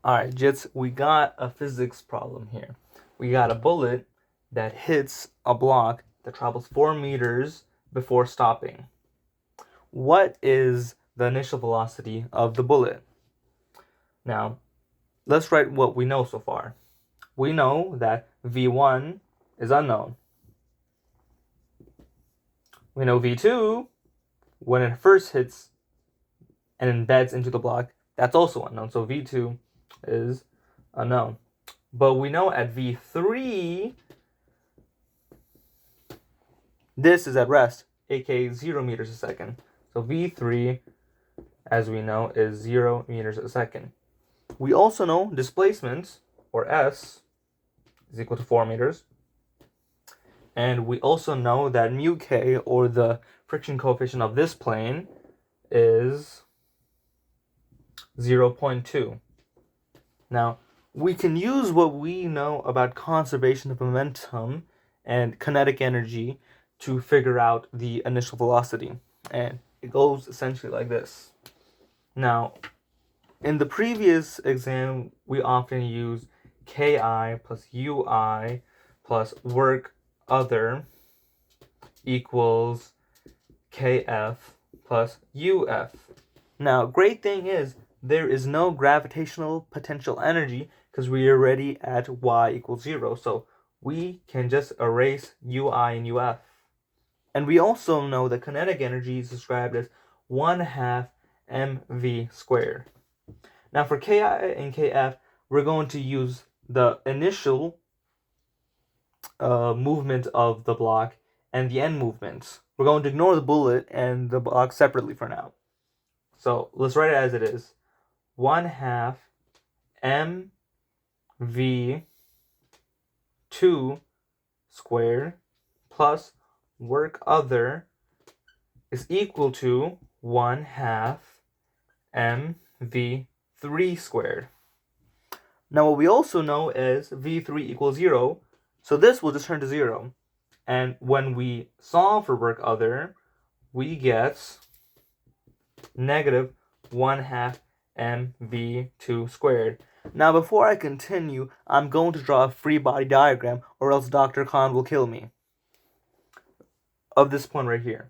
Alright, Jits, we got a physics problem here. We got a bullet that hits a block that travels 4 meters before stopping. What is the initial velocity of the bullet? Now, let's write what we know so far. We know that v1 is unknown. We know v2, when it first hits and embeds into the block, that's also unknown. So v2 is unknown. But we know at v3, this is at rest, aka 0 meters a second. So v3, as we know, is 0 meters a second. We also know displacement, or s, is equal to 4 meters. And we also know that mu k, or the friction coefficient of this plane, is 0.2. Now, we can use what we know about conservation of momentum and kinetic energy to figure out the initial velocity. And it goes essentially like this. Now, in the previous exam, we often use Ki plus Ui plus work other equals Kf plus Uf. Now, great thing is there is no gravitational potential energy because we are already at y equals 0. So we can just erase Ui and Uf. And we also know that kinetic energy is described as 1/2 mv squared. Now for Ki and Kf, we're going to use the initial movement of the block and the end movement. We're going to ignore the bullet and the block separately for now. So let's write it as it is. 1/2 mv2 squared plus work other is equal to 1/2 mv3 squared. Now what we also know is v3 equals 0, so this will just turn to 0. And when we solve for work other, we get negative 1/2 mv2 squared. Now before I continue, I'm going to draw a free body diagram or else Dr. Khan will kill me. Of this point right here.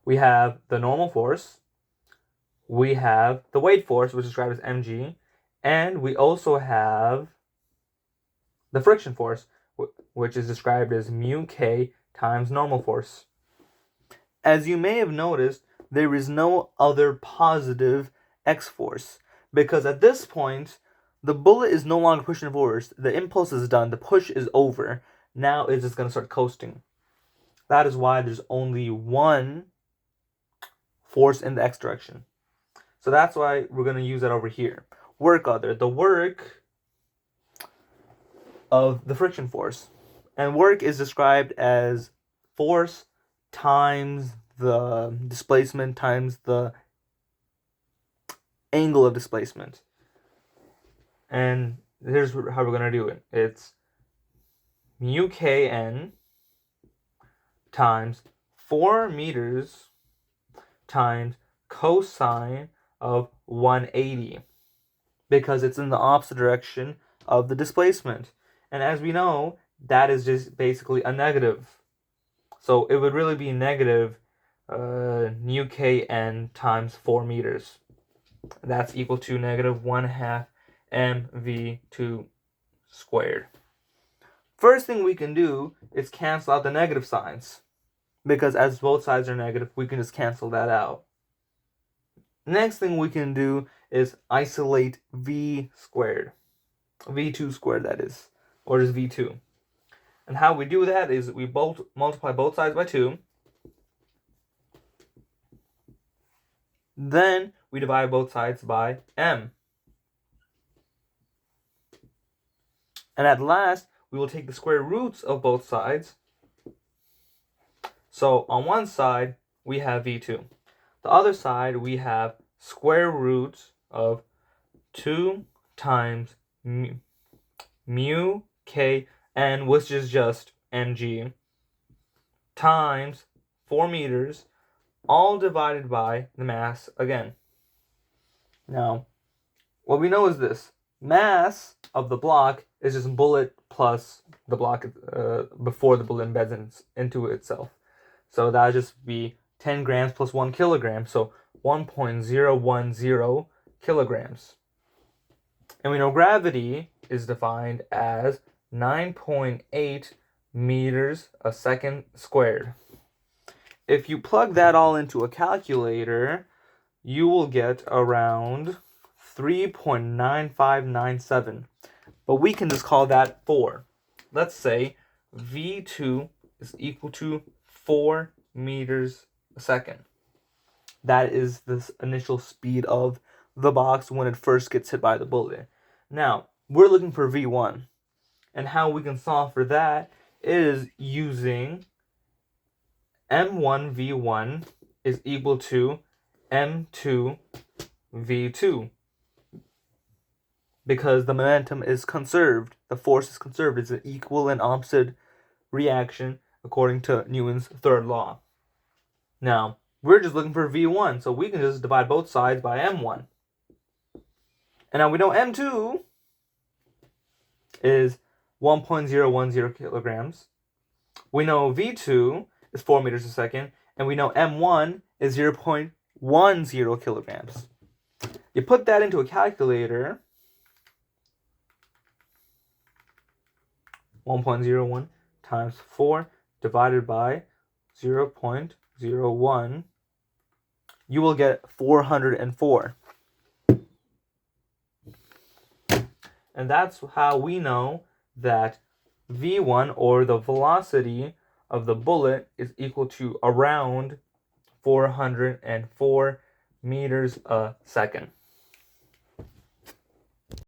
We have the normal force, we have the weight force, which is described as mg, and we also have the friction force, which is described as mu k times normal force. As you may have noticed, there is no other positive x force, because at this point, the bullet is no longer pushing forward. The impulse is done, the push is over. Now it's just going to start coasting. That is why there's only one force in the x direction. So that's why we're going to use that over here. Work other, the work of the friction force. And work is described as force times the displacement times the angle of displacement. And here's how we're going to do it. It's mu kn times 4 meters times cosine of 180, because it's in the opposite direction of the displacement. And as we know, that is just basically a negative. So it would really be negative mu kn times 4 meters. That's equal to negative 1/2 mv2 squared. First thing we can do is cancel out the negative signs, because as both sides are negative, we can just cancel that out. Next thing we can do is isolate v squared. v2 squared, that is, or just v2. And how we do that is we multiply both sides by 2. Then we divide both sides by m. And at last, we will take the square roots of both sides. So on one side, we have v2. The other side, we have square root of 2 times mu kn, which is just mg, times 4 meters all divided by the mass again. Now, what we know is this. Mass of the block is just bullet plus the block before the bullet embeds into itself. So that would just be 10 grams plus 1 kilogram. So 1.010 kilograms. And we know gravity is defined as 9.8 meters a second squared. If you plug that all into a calculator, you will get around 3.9597. But we can just call that 4. Let's say V2 is equal to 4 meters a second. That is the initial speed of the box when it first gets hit by the bullet. Now, we're looking for V1. And how we can solve for that is using M1 V1 is equal to M2 V2. Because the momentum is conserved, the force is conserved. It's an equal and opposite reaction according to Newton's third law. Now, we're just looking for V1, so we can just divide both sides by M1. And now we know M2 is 1.010 kilograms. We know V2 is 4 meters a second, and we know M1 is 0.10 kilograms. You put that into a calculator, 1.01 times 4 divided by 0.01, you will get 404. And that's how we know that V1, or the velocity of the bullet, is equal to around 404 meters a second.